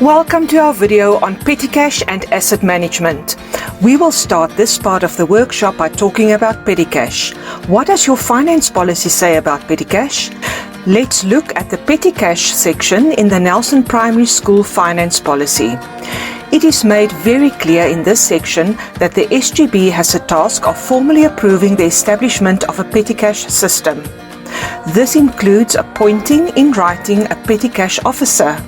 Welcome to our video on petty cash and asset management. We will start this part of the workshop by talking about petty cash. What does your finance policy say about petty cash? Let's look at the petty cash section in the Nelson Primary School Finance Policy. It is made very clear in this section that the SGB has a task of formally approving the establishment of a petty cash system. This includes appointing in writing a petty cash officer,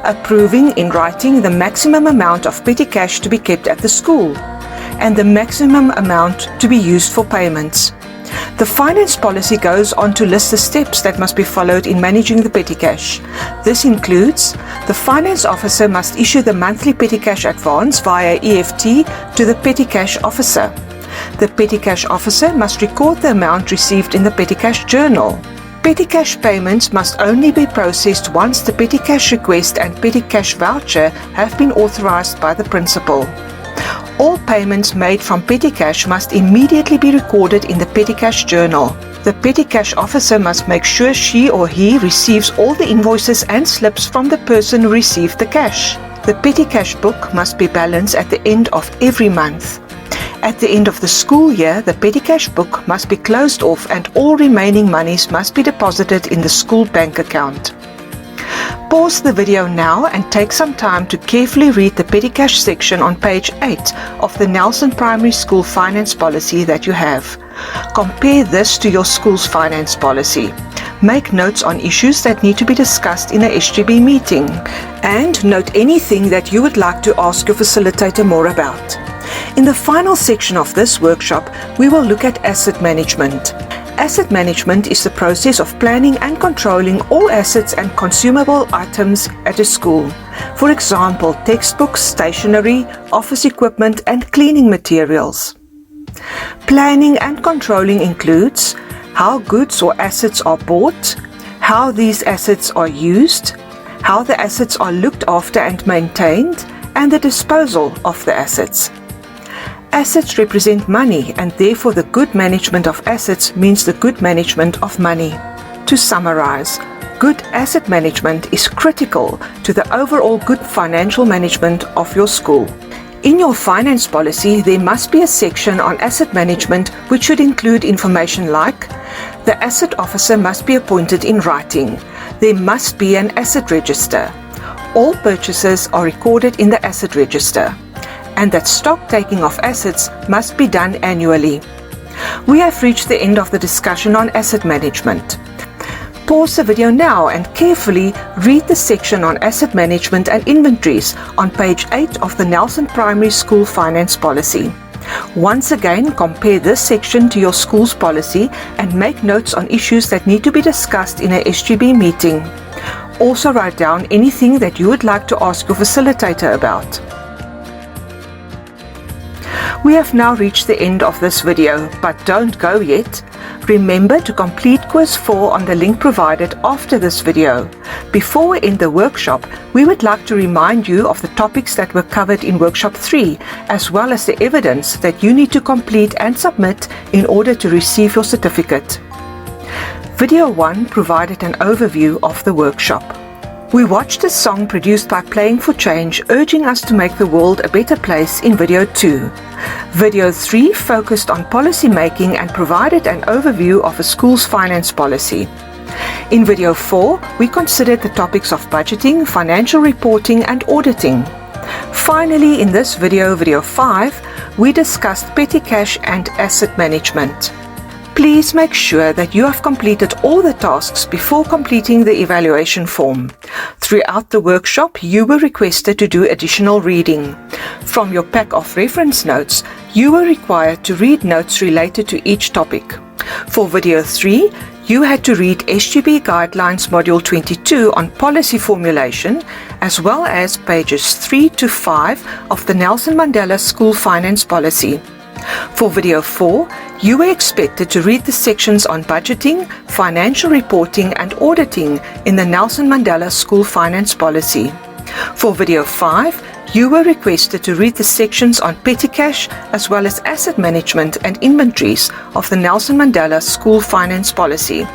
approving in writing the maximum amount of petty cash to be kept at the school, and the maximum amount to be used for payments. The finance policy goes on to list the steps that must be followed in managing the petty cash. This includes the finance officer must issue the monthly petty cash advance via EFT to the petty cash officer. The petty cash officer must record the amount received in the petty cash journal. Petty cash payments must only be processed once the petty cash request and petty cash voucher have been authorized by the principal. All payments made from petty cash must immediately be recorded in the petty cash journal. The petty cash officer must make sure she or he receives all the invoices and slips from the person who received the cash. The petty cash book must be balanced at the end of every month. At the end of the school year, the petty cash book must be closed off and all remaining monies must be deposited in the school bank account. Pause the video now and take some time to carefully read the petty cash section on page 8 of the Nelson Primary School Finance Policy that you have. Compare this to your school's finance policy. Make notes on issues that need to be discussed in a SGB meeting, and note anything that you would like to ask your facilitator more about. In the final section of this workshop, we will look at asset management. Asset management is the process of planning and controlling all assets and consumable items at a school. For example, textbooks, stationery, office equipment, and cleaning materials. Planning and controlling includes how goods or assets are bought, how these assets are used, how the assets are looked after and maintained, and the disposal of the assets. Assets represent money, and therefore the good management of assets means the good management of money. To summarize, good asset management is critical to the overall good financial management of your school. In your finance policy, there must be a section on asset management which should include information like the asset officer must be appointed in writing. There must be an asset register. All purchases are recorded in the asset register, and that stock taking of assets must be done annually. We have reached the end of the discussion on asset management. Pause the video now and carefully read the section on asset management and inventories on page 8 of the Nelson Primary School Finance Policy. Once again, compare this section to your school's policy and make notes on issues that need to be discussed in a SGB meeting. Also write down anything that you would like to ask your facilitator about. We have now reached the end of this video, but don't go yet. Remember to complete quiz 4 on the link provided after this video. Before we end the workshop, we would like to remind you of the topics that were covered in workshop 3, as well as the evidence that you need to complete and submit in order to receive your certificate. Video 1 provided an overview of the workshop. We watched a song produced by Playing for Change urging us to make the world a better place in video 2. Video 3 focused on policy making and provided an overview of a school's finance policy. In video 4, we considered the topics of budgeting, financial reporting, and auditing. Finally, in this video, video 5, we discussed petty cash and asset management. Please make sure that you have completed all the tasks before completing the evaluation form. Throughout the workshop, you were requested to do additional reading. From your pack of reference notes, you were required to read notes related to each topic. For video 3, you had to read SGB Guidelines Module 22 on policy formulation, as well as pages 3 to 5 of the Nelson Mandela School Finance Policy. For video 4, you were expected to read the sections on budgeting, financial reporting, and auditing in the Nelson Mandela School Finance Policy. For video 5, you were requested to read the sections on petty cash as well as asset management and inventories of the Nelson Mandela School Finance Policy.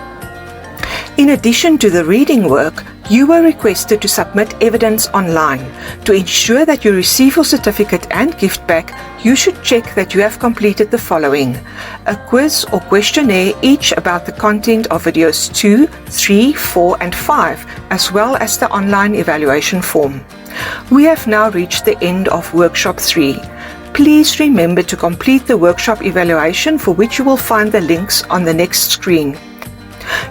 In addition to the reading work, you were requested to submit evidence online. To ensure that you receive your certificate and gift bag, you should check that you have completed the following: a quiz or questionnaire each about the content of videos 2, 3, 4 and 5, as well as the online evaluation form. We have now reached the end of Workshop 3. Please remember to complete the workshop evaluation, for which you will find the links on the next screen.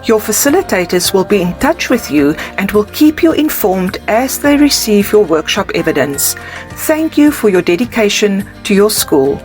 Your facilitators will be in touch with you and will keep you informed as they receive your workshop evidence. Thank you for your dedication to your school.